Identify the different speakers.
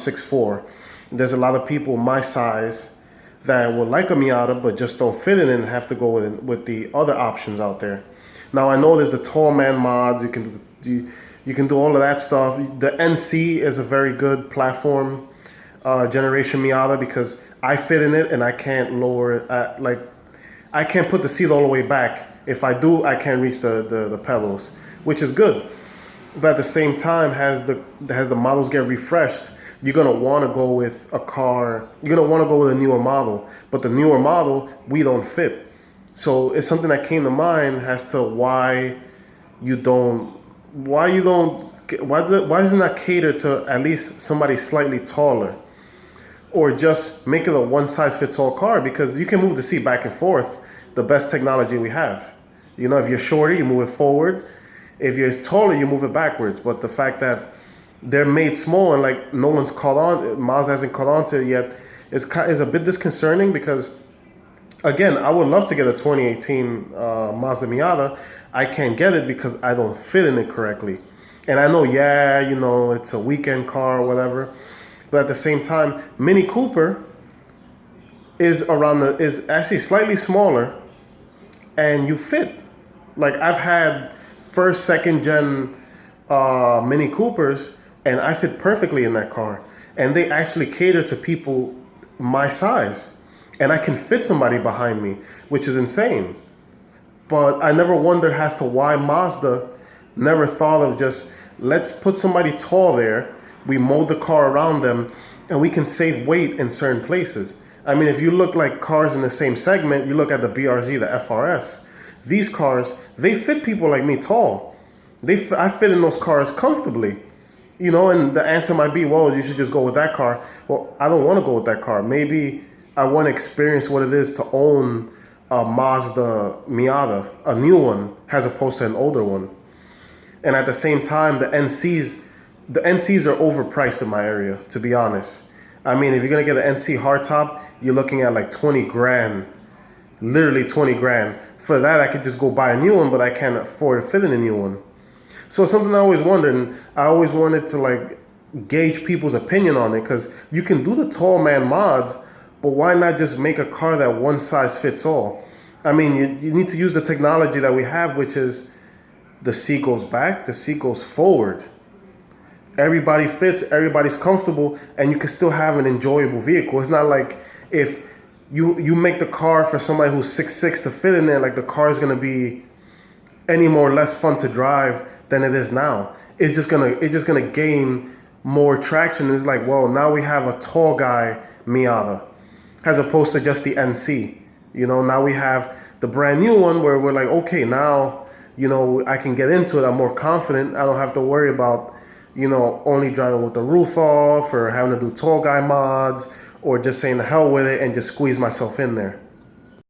Speaker 1: 6'4". There's a lot of people my size that would like a Miata but just don't fit in and have to go with the other options out there. Now I know there's the tall man mods. You can do all of that stuff. The NC is a very good platform generation Miata because I fit in it and I can't lower it like I can't put the seat all the way back. If I do, I can't reach the pedals, which is good. But at the same time, as the models get refreshed, you're gonna want to go with a car. You're gonna want to go with a newer model. But the newer model, we don't fit. So it's something that came to mind as to why doesn't that cater to at least somebody slightly taller, or just make it a one size fits all car, because you can move the seat back and forth. The best technology we have. You know, if you're shorter, you move it forward. If you're taller, you move it backwards. But the fact that they're made small and like no one's caught on, Mazda hasn't caught on to it yet, is a bit disconcerting because, again, I would love to get a 2018 Mazda Miata. I can't get it because I don't fit in it correctly. And I know, yeah, you know, it's a weekend car or whatever. But at the same time, Mini Cooper is actually slightly smaller, and you fit. Like I've had first, second gen Mini Coopers, and I fit perfectly in that car. And they actually cater to people my size, and I can fit somebody behind me, which is insane. But I never wondered as to why Mazda never thought of just, let's put somebody tall there, we mold the car around them, and we can save weight in certain places. I mean, if you look like cars in the same segment, you look at the BRZ, the FRS. These cars, they fit people like me tall. I fit in those cars comfortably. You know, and the answer might be, well, you should just go with that car. Well, I don't want to go with that car. Maybe I want to experience what it is to own a Mazda Miata, a new one, as opposed to an older one. And at the same time, the NCs are overpriced in my area, to be honest. I mean, if you're going to get an NC hardtop, you're looking at like 20 grand, literally 20 grand. For that, I could just go buy a new one, but I can't afford to fit in a new one. So it's something I always wondered, and I always wanted to like gauge people's opinion on it, because you can do the tall man mods, but why not just make a car that one size fits all? I mean, you need to use the technology that we have, which is the seat goes back, the seat goes forward. Everybody fits, everybody's comfortable, and you can still have an enjoyable vehicle. It's not like if you make the car for somebody who's 6'6" to fit in there, like the car is gonna be any more or less fun to drive than it is now. It's just gonna gain more traction. It's like, well, now we have a tall guy Miata, as opposed to just the NC. You know, now we have the brand new one where we're like, okay, now, you know, I can get into it. I'm more confident. I don't have to worry about, you know, only driving with the roof off or having to do tall guy mods, or just saying the hell with it and just squeeze myself in there.